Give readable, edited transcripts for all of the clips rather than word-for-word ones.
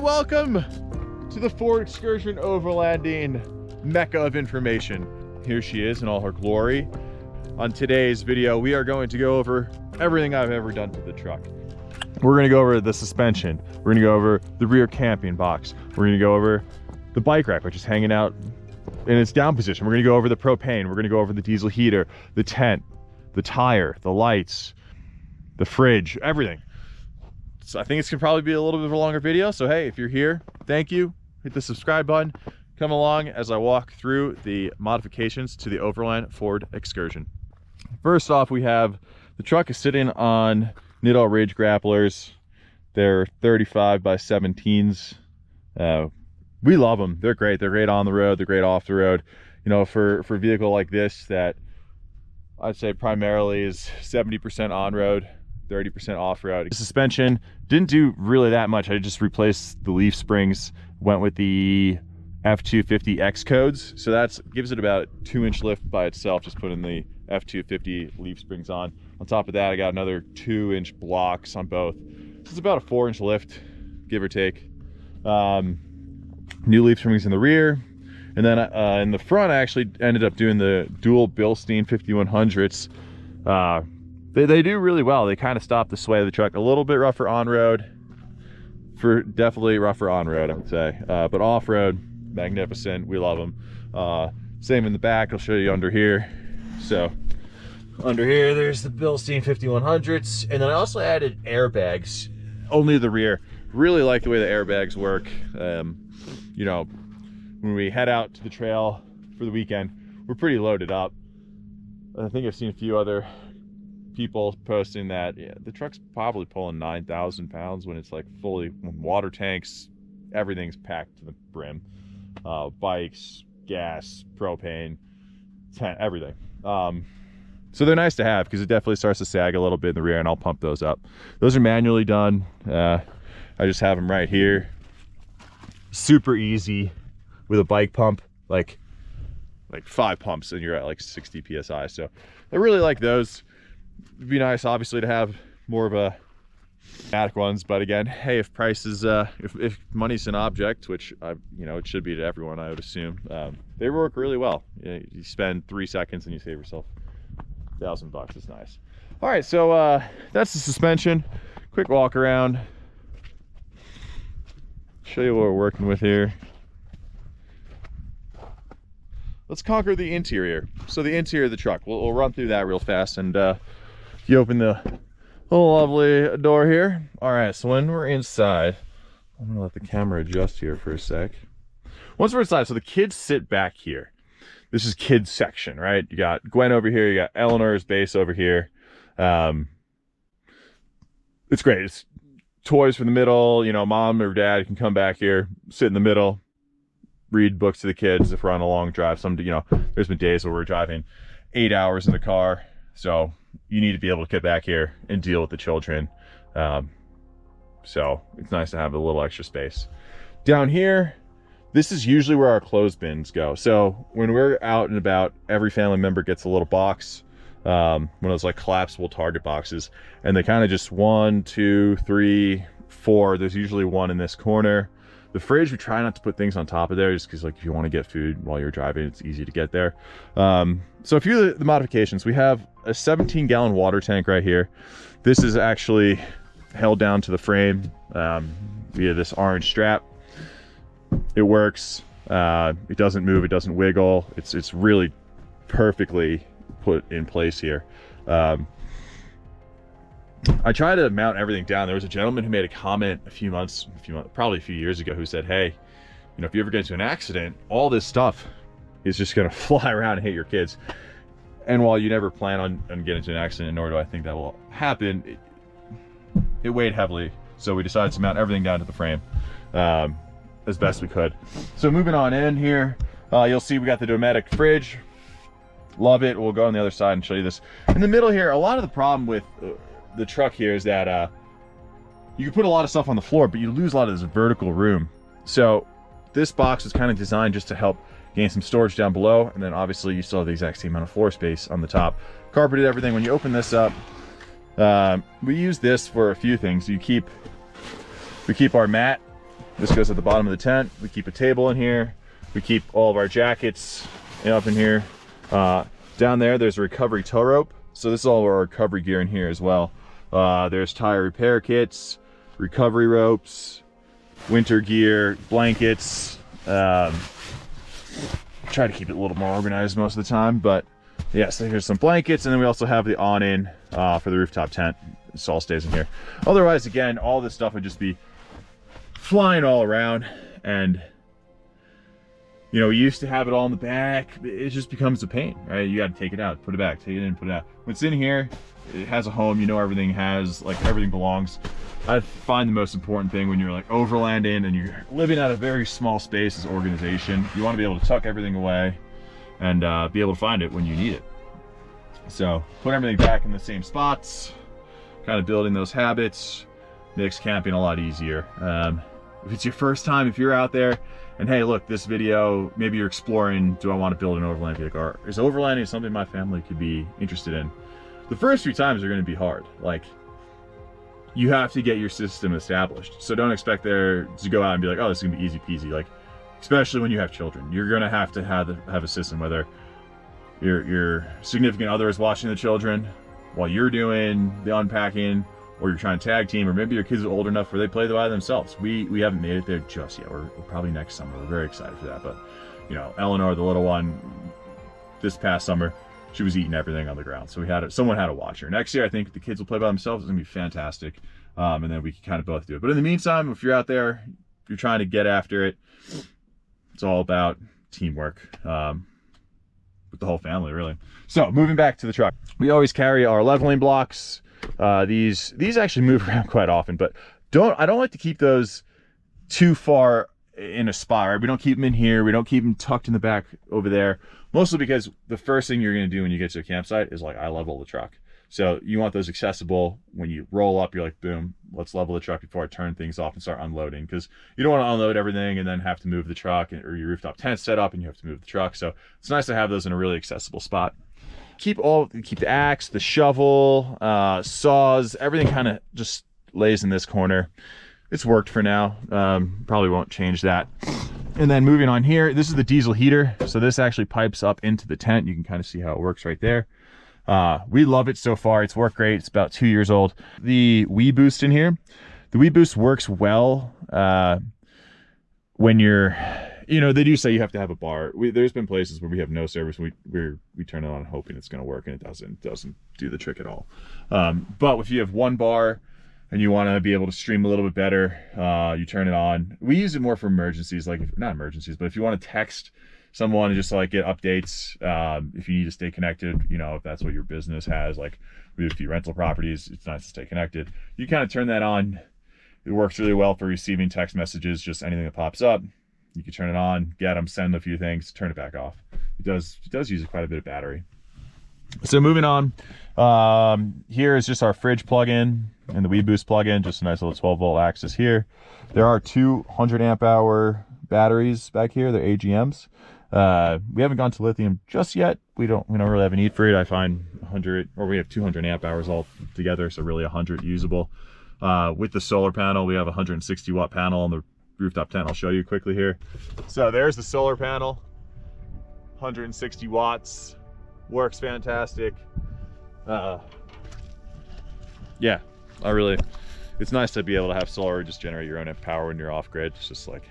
welcome to the Ford Excursion Overlanding mecca of information. Here she is in all her glory. On today's video, we are going to go over everything I've ever done to the truck. We're going to go over the suspension. We're going to go over the rear camping box. We're going to go over the bike rack, which is hanging out in its down position. We're going to go over the propane. We're going to go over the diesel heater, the tent, the tire, the lights, the fridge, everything. So I think it's gonna probably be a little bit of a longer video. So hey, if you're here, thank you. Hit the subscribe button. Come along as I walk through the modifications to the Overland Ford Excursion. First off, we have the truck is sitting on Nidal Ridge grapplers. They're 35 by 17s. We love them. They're great. They're great on the road. They're great off the road. You know, for a vehicle like this that I'd say primarily is 70% on road, 30% off road. The suspension didn't do really that much. I just replaced the leaf springs, went with the F250X codes. So that gives it about 2-inch lift by itself, just putting the F250 leaf springs on. On top of that, I got another 2-inch blocks on both. So it's about a 4-inch lift, give or take. New leaf springs in the rear. And then in the front, I actually ended up doing the dual Bilstein 5100s. They do really well. They kind of stop the sway of the truck. A little bit rougher on road, definitely rougher on road, I would say. But off road, magnificent. We love them. Same in the back. I'll show you under here. So under here, there's the Bilstein 5100s, and then I also added airbags, only the rear. Really like the way the airbags work. You know, when we head out to the trail for the weekend, we're pretty loaded up. I think I've seen a few other people posting that the truck's probably pulling 9,000 pounds when it's like fully water tanks, everything's packed to the brim, bikes, gas, propane, tent, everything. So they're nice to have because it definitely starts to sag a little bit in the rear, and I'll pump those up. Those are manually done. I just have them right here. Super easy with a bike pump, like 5 pumps and you're at like 60 psi. So I really like those. It'd be nice obviously to have more of a automatic ones, but again, hey, if price is if money's an object, which you know, it should be to everyone, I would assume, they work really well. You spend 3 seconds and you save yourself $1,000. It's nice. All right, so that's the suspension. Quick walk around, show you what we're working with here. Let's conquer the interior. So the interior of the truck, we'll run through that real fast. And if you open the lovely door here. All right, so when we're inside, I'm gonna let the camera adjust here for a sec. Once we're inside, so the kids sit back here. This is kids section, right? You got Gwen over here, you got Eleanor's base over here. It's great. It's toys for the middle. You know, mom or dad can come back here, sit in the middle, read books to the kids if we're on a long drive. You know, there's been days where we're driving 8 hours in the car, so you need to be able to get back here and deal with the children. So it's nice to have a little extra space. Down here, this is usually where our clothes bins go. So when we're out and about, every family member gets a little box, one of those like collapsible Target boxes, and they kind of just 1, 2, 3, 4. There's usually one in this corner. The fridge, we try not to put things on top of there just because, like, if you want to get food while you're driving, it's easy to get there. So a few of the modifications. We have a 17-gallon water tank right here. This is actually held down to the frame via this orange strap. It works. It doesn't move. It doesn't wiggle. It's really perfectly put in place here. I try to mount everything down. There was a gentleman who made a comment probably a few years ago, who said, hey, you know, if you ever get into an accident, all this stuff is just going to fly around and hit your kids. And while you never plan on getting into an accident, nor do I think that will happen, it weighed heavily. So we decided to mount everything down to the frame as best we could. So moving on in here, you'll see we got the Dometic fridge. Love it. We'll go on the other side and show you this. In the middle here, a lot of the problem with the truck here is that you can put a lot of stuff on the floor, but you lose a lot of this vertical room. So this box is kind of designed just to help gain some storage down below, and then obviously you still have the exact same amount of floor space on the top. Carpeted everything. When you open this up, we use this for a few things. We keep our mat This goes at the bottom of the tent. We keep a table in here. We keep all of our jackets up in here. Down there, there's a recovery tow rope. So this is all of our recovery gear in here as well. There's tire repair kits, recovery ropes, winter gear, blankets. Try to keep it a little more organized most of the time, but yeah, so here's some blankets, and then we also have the awning for the rooftop tent. This all stays in here. Otherwise, again, all this stuff would just be flying all around, and you know, we used to have it all in the back. It just becomes a pain, right? You got to take it out, put it back, take it in, put it out. When it's in here, it has a home. You know, everything has, like, everything belongs. I find the most important thing when you're like overlanding and you're living at a very small space is organization. You want to be able to tuck everything away and be able to find it when you need it. So put everything back in the same spots, kind of building those habits makes camping a lot easier. If it's your first time, if you're out there and hey, look, this video, maybe you're exploring, do I want to build an overland vehicle? Or is overlanding something my family could be interested in? The first few times are going to be hard. Like, you have to get your system established. So don't expect there to go out and be like, oh, this is gonna be easy peasy. Like, especially when you have children, you're gonna have a system, whether your significant other is watching the children while you're doing the unpacking, or you're trying to tag team, or maybe your kids are old enough where they play by themselves. We haven't made it there just yet. We're probably next summer. We're very excited for that. But you know, Eleanor, the little one, this past summer, she was eating everything on the ground. So someone had to watch her. Next year, I think the kids will play by themselves. It's gonna be fantastic. And then we can kind of both do it. But in the meantime, if you're out there, if you're trying to get after it, it's all about teamwork with the whole family, really. So moving back to the truck, we always carry our leveling blocks. These actually move around quite often, but I don't like to keep those too far in a spot, right? We don't keep them in here. We don't keep them tucked in the back over there, mostly because the first thing you're going to do when you get to a campsite is like, I level the truck. So you want those accessible. When you roll up, you're like, boom, let's level the truck before I turn things off and start unloading, because you don't want to unload everything and then have to move the truck, or your rooftop tent set up and you have to move the truck. So it's nice to have those in a really accessible spot. Keep the axe, the shovel, saws, everything kind of just lays in this corner. It's worked for now. Probably won't change that. And then moving on here, this is the diesel heater. So this actually pipes up into the tent. You can kind of see how it works right there. We love it so far. It's worked great. It's about 2 years old. The Wii Boost in here, the Wii Boost works well when you're, you know, they do say you have to have a bar. There's been places where we have no service. We turn it on hoping it's going to work, and it doesn't do the trick at all. But if you have one bar and you want to be able to stream a little bit better, you turn it on. We use it more for emergencies, like not emergencies, but if you want to text someone and just like get updates, if you need to stay connected, you know, if that's what your business has, like we have a few rental properties, it's nice to stay connected. You kind of turn that on. It works really well for receiving text messages, just anything that pops up. You can turn it on, get them, send a few things, turn it back off. It does use quite a bit of battery. So moving on, here is just our fridge plug-in and the Wii Boost plug-in, just a nice little 12-volt axis here. There are 200 amp hour batteries back here. They're AGMs. We haven't gone to lithium just yet. We don't really have a need for it. I find 100, or we have 200 amp hours all together, so really 100 usable. With the solar panel, we have a 160 watt panel on the rooftop tent. I'll show you quickly here. So there's the solar panel, 160 watts, works fantastic. Yeah, it's nice to be able to have solar, just generate your own power when you're off grid. It's just like,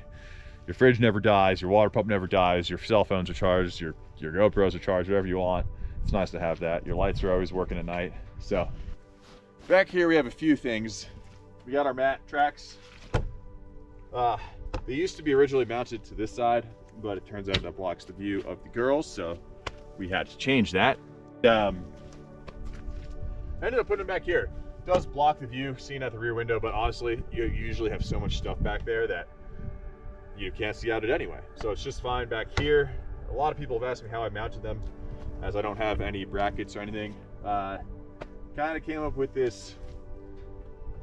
your fridge never dies, your water pump never dies, your cell phones are charged, your GoPros are charged, whatever you want. It's nice to have that. Your lights are always working at night. So back here we have a few things. We got our mat tracks. They used to be originally mounted to this side, but it turns out that blocks the view of the girls, so we had to change that. I ended up putting them back here. It does block the view seen at the rear window, but honestly, you usually have so much stuff back there that you can't see out it anyway. So it's just fine back here. A lot of people have asked me how I mounted them, as I don't have any brackets or anything. Kind of came up with this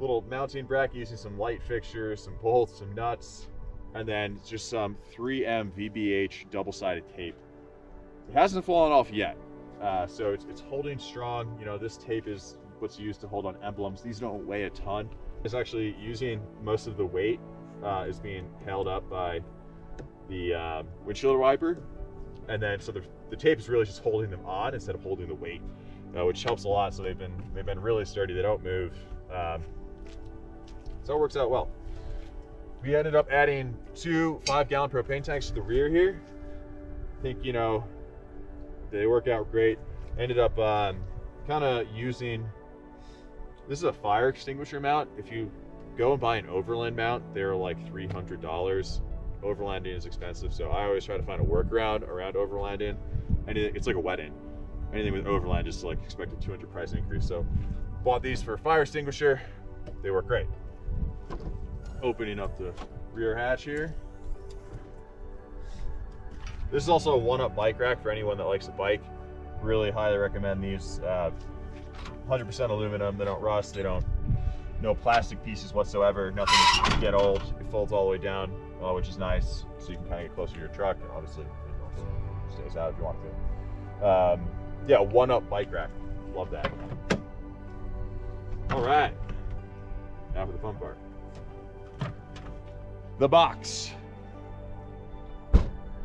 little mounting bracket using some light fixtures, some bolts, some nuts, and then just some 3M VBH double-sided tape. It hasn't fallen off yet, so it's holding strong. You know, this tape is what's used to hold on emblems. These don't weigh a ton. It's actually using most of the weight is being held up by the windshield wiper, and then so the tape is really just holding them on instead of holding the weight, which helps a lot. So they've been really sturdy. They don't move, so it works out well. We ended up adding 2 5-gallon propane tanks to the rear here. I think, you know, they work out great. Ended up kind of using, this is a fire extinguisher mount. If you go and buy an Overland mount, they're like $300. Overlanding is expensive, so I always try to find a workaround around overlanding. It's like a wedding. Anything with Overland, just like expect a 200 price increase. So bought these for a fire extinguisher. They work great. Opening up the rear hatch here. This is also a 1-up bike rack for anyone that likes a bike. Really highly recommend these. 100% aluminum. They don't rust. They don't, no plastic pieces whatsoever. Nothing to get old. It folds all the way down, which is nice. So you can kind of get closer to your truck. And obviously, it stays out if you want to. Yeah, 1-up bike rack. Love that. All right. Now for the fun part. The box.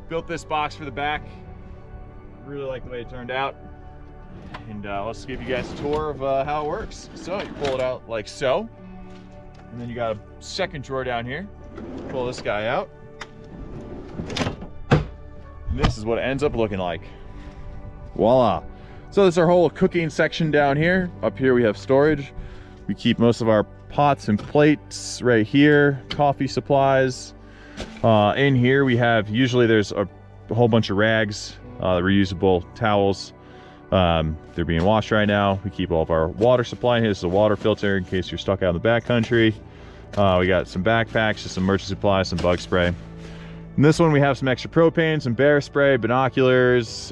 Built this box for the back. Really like the way it turned out. And let's give you guys a tour of how it works. So you pull it out like so. And then you got a second drawer down here. Pull this guy out. And this is what it ends up looking like. Voila. So this is our whole cooking section down here. Up here we have storage. We keep most of our pots and plates right here, coffee supplies. In here we have, usually there's a whole bunch of rags, reusable towels. They're being washed right now. We keep all of our water supply in here. This is a water filter in case you're stuck out in the backcountry. We got some backpacks, just some emergency supplies, some bug spray. In this one we have some extra propane, some bear spray, binoculars,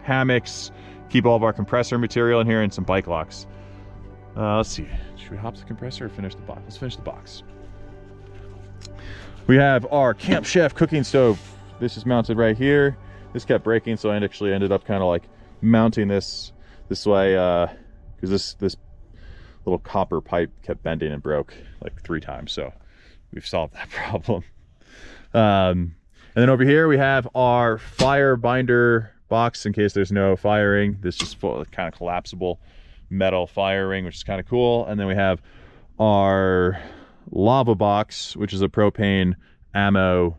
hammocks. Keep all of our compressor material in here and some bike locks. Let's see, should we hop the compressor or finish the box? Let's finish the box. We have our Camp Chef cooking stove. This is mounted right here. This kept breaking, so I actually ended up kind of like mounting this way, because this little copper pipe kept bending and broke like 3 times, so we've solved that problem. And then over here we have our fire binder box in case there's no firing. This is full, kind of collapsible metal fire ring, which is kind of cool. And then we have our lava box, which is a propane ammo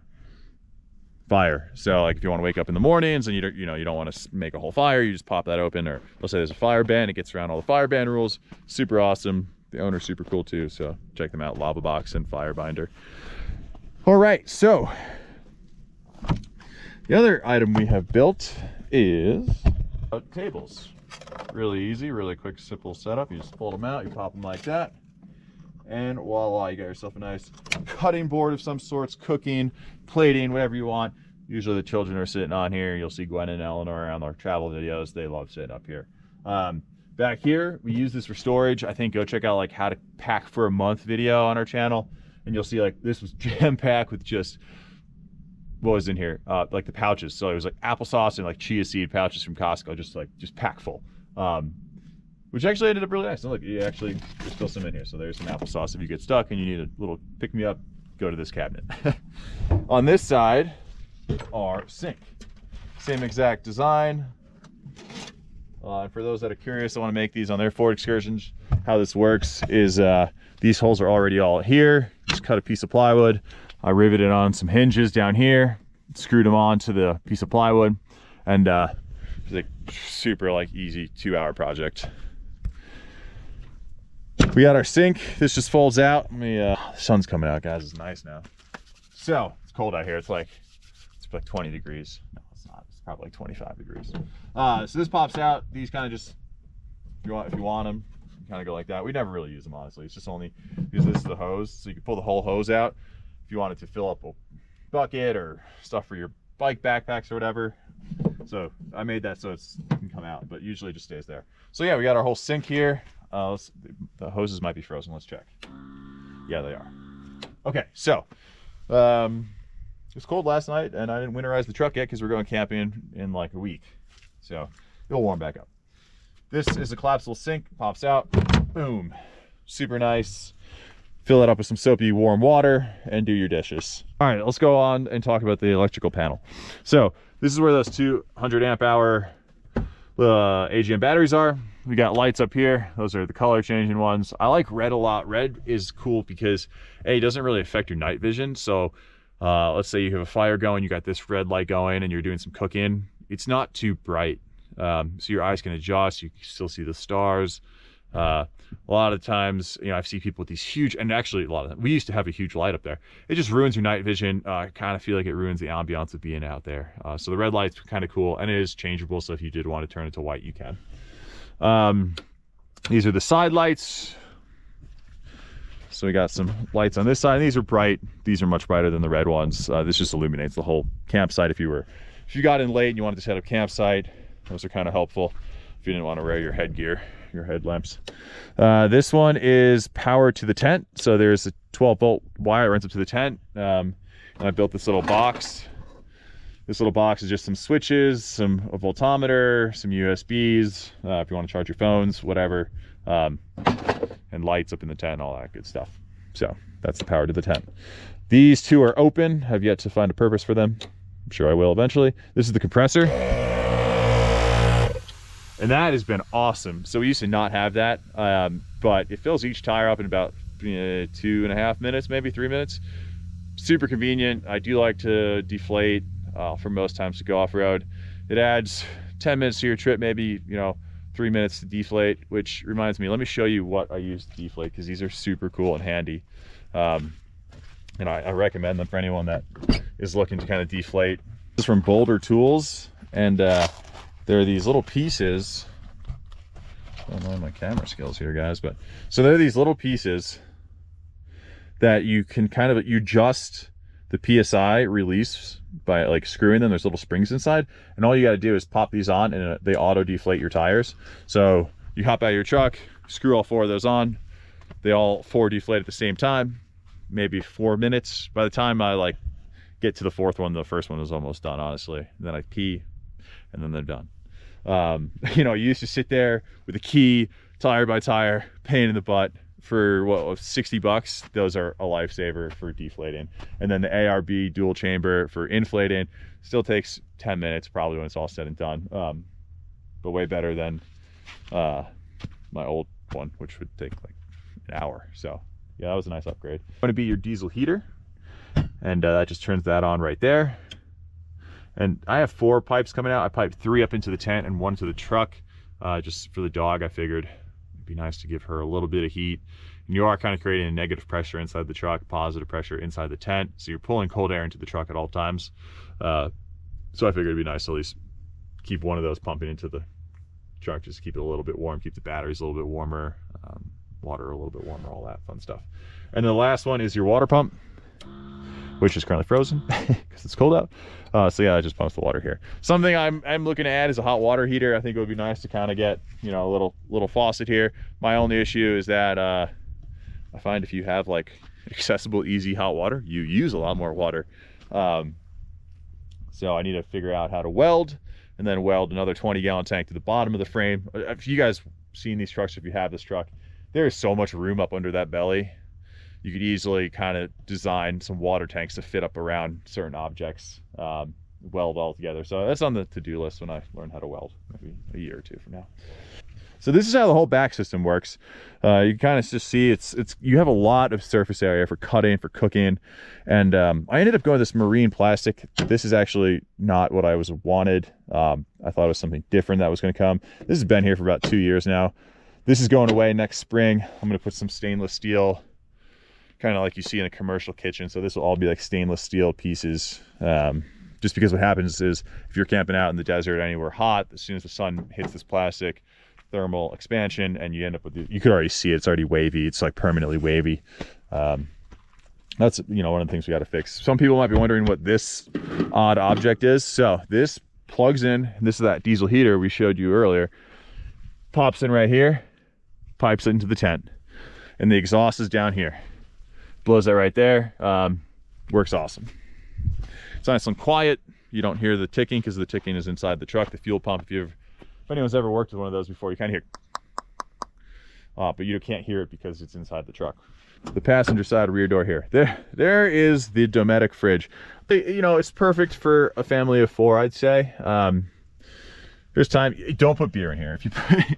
fire. So like if you want to wake up in the mornings and you don't want to make a whole fire, you just pop that open. Or let's say there's a fire ban, it gets around all the fire ban rules. Super awesome. The owner's super cool too, so check them out. Lava box and fire binder. All right, so the other item we have built is tables. Really easy, really quick, simple setup. You just fold them out, you pop them like that, and voila, you got yourself a nice cutting board of some sorts, cooking, plating, whatever you want. Usually the children are sitting on here. You'll see Gwen and Eleanor on their travel videos. They love sitting up here. Back here, we use this for storage. I think go check out like how to pack for a month video on our channel, and you'll see like this was jam-packed with just what was in here, like the pouches. So it was like applesauce and like chia seed pouches from Costco, just pack full, which actually ended up really nice. And look, there's still some in here. So there's some applesauce if you get stuck and you need a little pick-me-up, go to this cabinet. On this side, our sink, same exact design. And for those that are curious, I want to make these on their Ford Excursions. How this works is these holes are already all here. Just cut a piece of plywood. I riveted on some hinges down here, screwed them onto the piece of plywood, and it's like super like easy 2-hour project. We got our sink. This just folds out. The sun's coming out, guys. It's nice now. So it's cold out here. It's like 20 degrees. No, it's not. It's probably like 25 degrees. So this pops out. These kind of just, if you want them, you kind of go like that. We never really use them, honestly. It's just only because this is the hose, so you can pull the whole hose out if you wanted to fill up a bucket or stuff for your bike backpacks or whatever. So I made that so it can come out, but usually it just stays there. So yeah, we got our whole sink here. The hoses might be frozen. Let's check. Yeah, they are. Okay, so it was cold last night, and I didn't winterize the truck yet because we're going camping in like a week. So it'll warm back up. This is a collapsible sink. Pops out. Boom. Super nice. fill it up with some soapy warm water, and do your dishes. All right, let's go on and talk about the electrical panel. So this is where those 200 amp hour AGM batteries are. We got lights up here. Those are the color changing ones. I like red a lot. Red is cool because A, it doesn't really affect your night vision. So let's say you have a fire going, you got this red light going and you're doing some cooking. It's not too bright. So your eyes can adjust, you can still see the stars. A lot of times, you know, I've seen people with these huge, and actually a lot of them, we used to have a huge light up there. It just ruins your night vision. I kind of feel like it ruins the ambiance of being out there. So the red light's kind of cool, and it is changeable. So if you did want to turn it to white, you can. These are the side lights. So we got some lights on this side. These are bright. These are much brighter than the red ones. This just illuminates the whole campsite. If you got in late and you wanted to set up campsite, those are kind of helpful. If you didn't want to wear your headgear, your headlamps. This one is power to the tent. So there's a 12-volt wire that runs up to the tent. And I built this little box. This little box is just some switches, a voltometer, some USBs, if you want to charge your phones, whatever, and lights up in the tent, all that good stuff. So that's the power to the tent. These two are open. Have yet to find a purpose for them. I'm sure I will eventually. This is the compressor. And that has been awesome. So we used to not have that, but it fills each tire up in about 2.5 minutes, maybe 3 minutes. Super convenient. I do like to deflate for most times to go off-road. It adds 10 minutes to your trip, maybe, 3 minutes to deflate, which reminds me, let me show you what I use to deflate, because these are super cool and handy. And I recommend them for anyone that is looking to kind of deflate. This is from Boulder Tools, and there are these little pieces. I don't know my camera skills here, guys, but so there are these little pieces that you can kind of, you adjust the PSI release by like screwing them. There's little springs inside, and all you got to do is pop these on, and they auto deflate your tires. So you hop out of your truck, screw all 4 of those on, they all 4 deflate at the same time, maybe 4 minutes. By the time I like get to the 4th one, the first one is almost done, honestly. And then I pee, and then they're done. You used to sit there with a key, tire by tire, pain in the butt. For what, $60, those are a lifesaver for deflating. And then the ARB dual chamber for inflating still takes 10 minutes probably when it's all said and done, but way better than my old one, which would take like an hour. So yeah, that was a nice upgrade. Going to be your diesel heater, and that just turns that on right there. And I have 4 pipes coming out. I piped 3 up into the tent and 1 to the truck, just for the dog. I figured it'd be nice to give her a little bit of heat. And you are kind of creating a negative pressure inside the truck, positive pressure inside the tent. So you're pulling cold air into the truck at all times. So I figured it'd be nice to at least keep one of those pumping into the truck, just to keep it a little bit warm, keep the batteries a little bit warmer, water a little bit warmer, all that fun stuff. And the last one is your water pump, which is currently frozen because it's cold out. So yeah, I just pumps the water here. Something I'm looking to add is a hot water heater. I think it would be nice to kind of get, a little faucet here. My only issue is that I find if you have like accessible, easy hot water, you use a lot more water. So I need to figure out how to weld, and then weld another 20-gallon tank to the bottom of the frame. If you guys seen these trucks, if you have this truck, there is so much room up under that belly. You could easily kind of design some water tanks to fit up around certain objects, weld all together. So that's on the to-do list when I learn how to weld, maybe a year or 2 from now. So this is how the whole back system works. You can kind of just see you have a lot of surface area for cutting, for cooking. And I ended up going with this marine plastic. This is actually not what I wanted. I thought it was something different that was going to come. This has been here for about 2 years now. This is going away next spring. I'm going to put some stainless steel, kind of like you see in a commercial kitchen. So this will all be like stainless steel pieces. Just because what happens is if you're camping out in the desert anywhere hot, as soon as the sun hits this plastic, thermal expansion, and you end up with you could already see it's already wavy. It's like permanently wavy. That's one of the things we got to fix. Some people might be wondering what this odd object is. So this plugs in. This is that diesel heater we showed you earlier. Pops in right here, pipes into the tent, and the exhaust is down here. Blows that right there. Works awesome. It's nice and quiet. You don't hear the ticking because the ticking is inside the truck. The fuel pump, if anyone's ever worked with one of those before, you kind of hear but you can't hear it because it's inside the truck. The passenger side rear door here. There is the Dometic fridge. You know, it's perfect for a family of 4, I'd say. There's time. Don't put beer in here.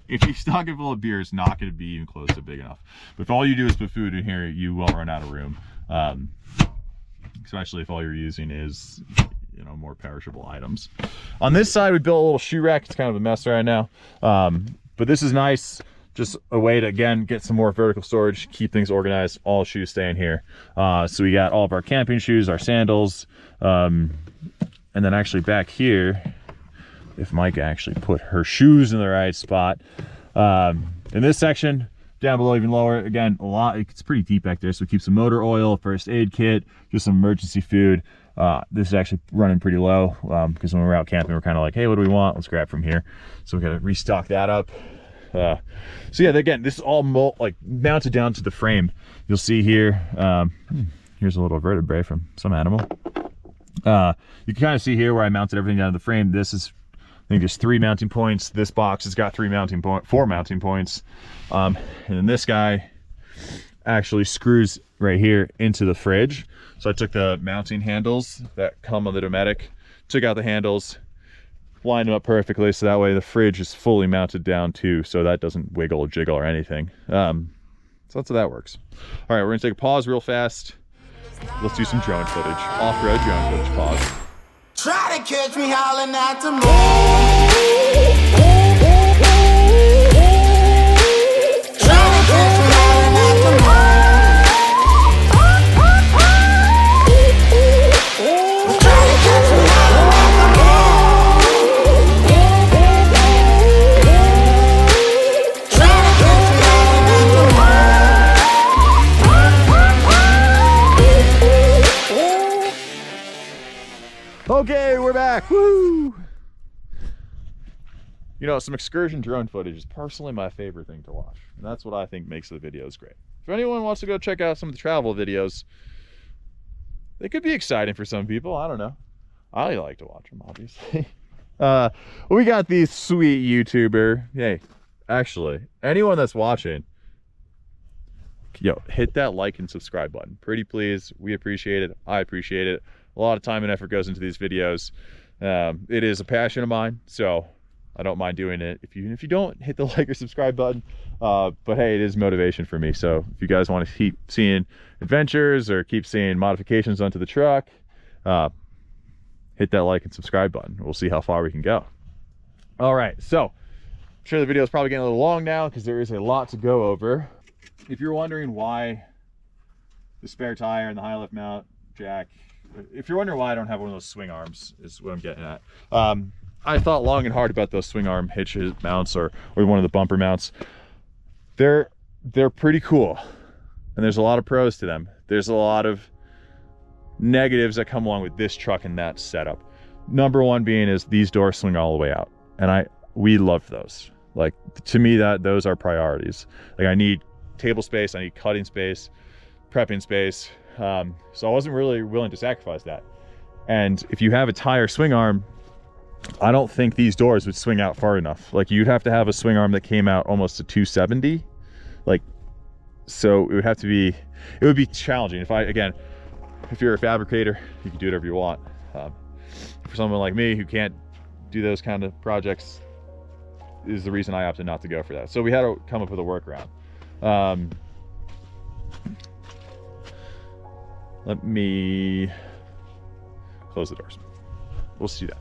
If you stock it full of beer, it's not going to be even close to big enough. But if all you do is put food in here, you will run out of room. Especially if all you're using is, you know, more perishable items. On this side, we built a little shoe rack. It's kind of a mess right now, but this is nice. Just a way to, again, get some more vertical storage, keep things organized. All shoes stay in here. So we got all of our camping shoes, our sandals, and then actually back here, if Mike actually put her shoes in the right spot. In this section, down below, even lower, again, a lot, it's pretty deep back there, so we keep some motor oil, first aid kit, just some emergency food. This is actually running pretty low, because when we're out camping, we're kind of like, hey, what do we want? Let's grab from here. So we got to restock that up. So yeah, again, this is all mounted down to the frame. You'll see here, here's a little vertebrae from some animal. You can kind of see here where I mounted everything down to the frame. This is, I think there's 3 mounting points. This box has got 4 mounting points. And then this guy actually screws right here into the fridge. So I took the mounting handles that come on the Dometic, took out the handles, lined them up perfectly, so that way the fridge is fully mounted down too, so that doesn't wiggle or jiggle or anything. So that's how that works. All right, we're gonna take a pause real fast. Let's do some drone footage. Off-road drone footage pause. Try to catch me howling at the moon. Try to catch me howling at the moon. Try to catch me howling at the moon. Try to catch me howling at the moon. Okay, we're back. Woo! You know, some excursion drone footage is personally my favorite thing to watch, and that's what I think makes the videos great. If anyone wants to go check out some of the travel videos, they could be exciting for some people. I don't know. I like to watch them, obviously. We got the sweet YouTuber. Hey, actually, anyone that's watching, yo, hit that like and subscribe button. Pretty please. We appreciate it. I appreciate it. A lot of time and effort goes into these videos. It is a passion of mine, so I don't mind doing it. If you don't, hit the like or subscribe button. But hey, it is motivation for me. So if you guys want to keep seeing adventures or keep seeing modifications onto the truck, hit that like and subscribe button. We'll see how far we can go. All right, so I'm sure the video is probably getting a little long now because there is a lot to go over. If you're wondering why the spare tire and the high lift mount jack, if you're wondering why I don't have one of those swing arms, is what I'm getting at. I thought long and hard about those swing arm hitch mounts or one of the bumper mounts. They're pretty cool, and there's a lot of pros to them. There's a lot of negatives that come along with this truck and that setup. Number one being is these doors swing all the way out, and we love those. Like, to me, those are priorities. Like, I need table space, I need cutting space, prepping space. So I wasn't really willing to sacrifice that. And if you have a tire swing arm, I don't think these doors would swing out far enough. Like, you'd have to have a swing arm that came out almost to 270. Like, so it would be challenging. If you're a fabricator, you can do whatever you want. For someone like me who can't do those kind of projects, is the reason I opted not to go for that. So we had to come up with a workaround. Let me close the doors. We'll see that.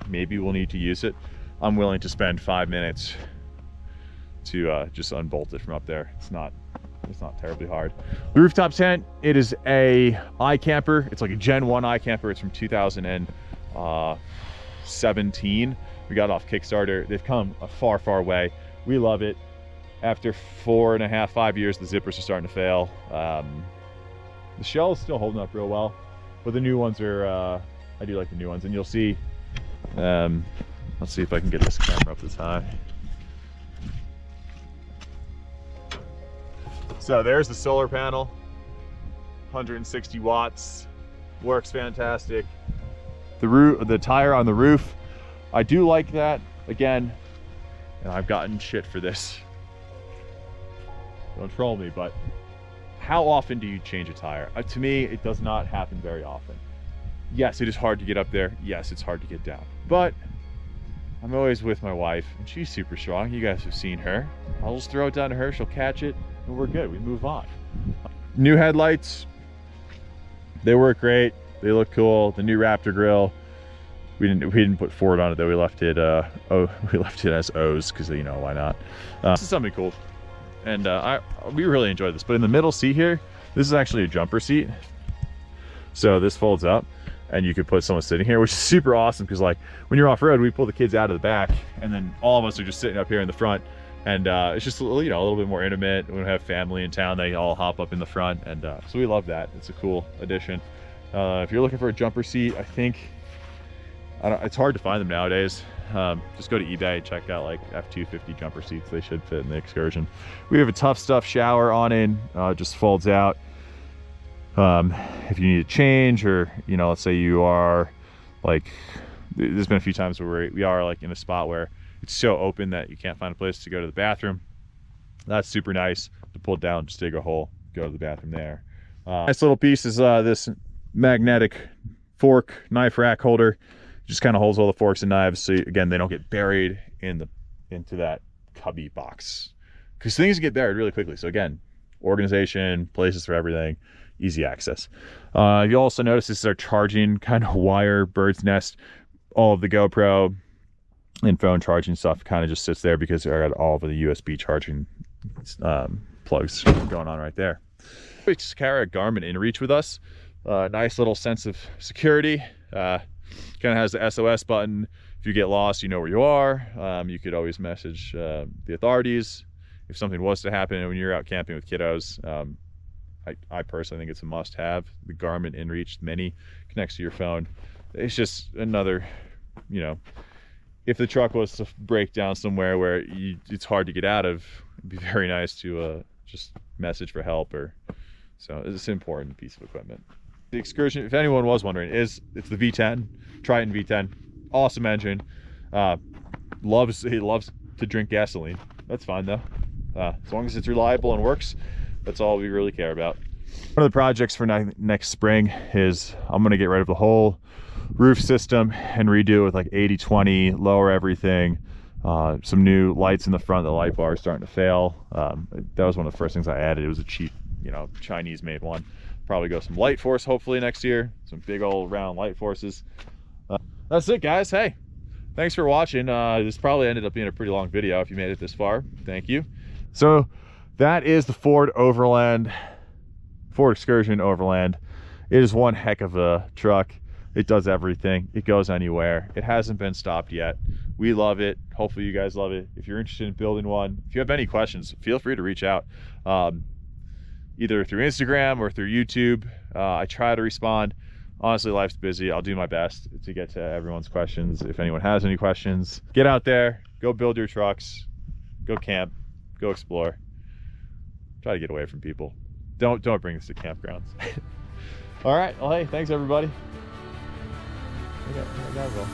Maybe we'll need to use it. I'm willing to spend 5 minutes to just unbolt it from up there. It's not terribly hard. The rooftop tent, it is a iCamper. It's like a Gen 1 iCamper. It's from 2017. We got it off Kickstarter. They've come a far way. We love it. After 4.5, 5 years, the zippers are starting to fail. The shell is still holding up real well, but the new ones are, I do like the new ones. And you'll see, let's see if I can get this camera up this high. So there's the solar panel, 160 watts, works fantastic. The tire on the roof, I do like that. Again, and I've gotten shit for this. Don't troll me, but how often do you change a tire? To me, it does not happen very often. Yes, it is hard to get up there. Yes, it's hard to get down. But I'm always with my wife, and she's super strong. You guys have seen her. I'll just throw it down to her, she'll catch it, and we're good. We move on. New headlights, they work great. They look cool. The new Raptor grille. We didn't put Ford on it though. We left it we left it as O's because, you know, why not? This is something cool, and we really enjoyed this. But in the middle seat here, this is actually a jumper seat. So this folds up, and you could put someone sitting here, which is super awesome because, like, when you're off road, we pull the kids out of the back, and then all of us are just sitting up here in the front, and it's just, you know, a little bit more intimate. When we have family in town, they all hop up in the front, and so we love that. It's a cool addition. If you're looking for a jumper seat, I think it's hard to find them nowadays. Just go to eBay, check out like F250 jumper seats. They should fit in the Excursion. We have a Tough Stuff shower on in, just folds out. If you need to change, or, you know, let's say you are like, there's been a few times where we are like in a spot where it's so open that you can't find a place to go to the bathroom. That's super nice to pull down, just dig a hole, go to the bathroom there. Nice little piece is this magnetic fork knife rack holder. Just kind of holds all the forks and knives, so again, they don't get buried into that cubby box, because things get buried really quickly. So again, organization, places for everything, easy access. You also notice this is our charging kind of wire bird's nest. All of the GoPro and phone charging stuff kind of just sits there because I got all of the USB charging plugs going on right there. We just carry a Garmin InReach with us. Nice little sense of security. Kind of has the SOS button. If you get lost, you know where you are. You could always message the authorities if something was to happen when you're out camping with kiddos. I personally think it's a must-have. The Garmin InReach Mini connects to your phone. It's just another, you know, if the truck was to break down somewhere where it's hard to get out of, it'd be very nice to just message for help. So it's an important piece of equipment. The Excursion, if anyone was wondering, it's the V10, Triton V10, awesome engine. He loves to drink gasoline. That's fine though. As long as it's reliable and works, that's all we really care about. One of the projects for next spring is I'm gonna get rid of the whole roof system and redo it with like 80/20, lower everything. Some new lights in the front. The light bar is starting to fail. That was one of the first things I added. It was a cheap, you know, Chinese made one. Probably go some light force hopefully next year, some big old round light forces. That's it, guys. Hey, thanks for watching. This probably ended up being a pretty long video if you made it this far. Thank you. So that is the Ford Excursion Overland. It is one heck of a truck. It does everything. It goes anywhere. It hasn't been stopped yet. We love it. Hopefully you guys love it. If you're interested in building one, if you have any questions, feel free to reach out. Either through Instagram or through YouTube. I try to respond. Honestly, life's busy. I'll do my best to get to everyone's questions. If anyone has any questions, get out there, go build your trucks, go camp, go explore. Try to get away from people. Don't bring this to campgrounds. All right, well, hey, thanks everybody. I gotta go.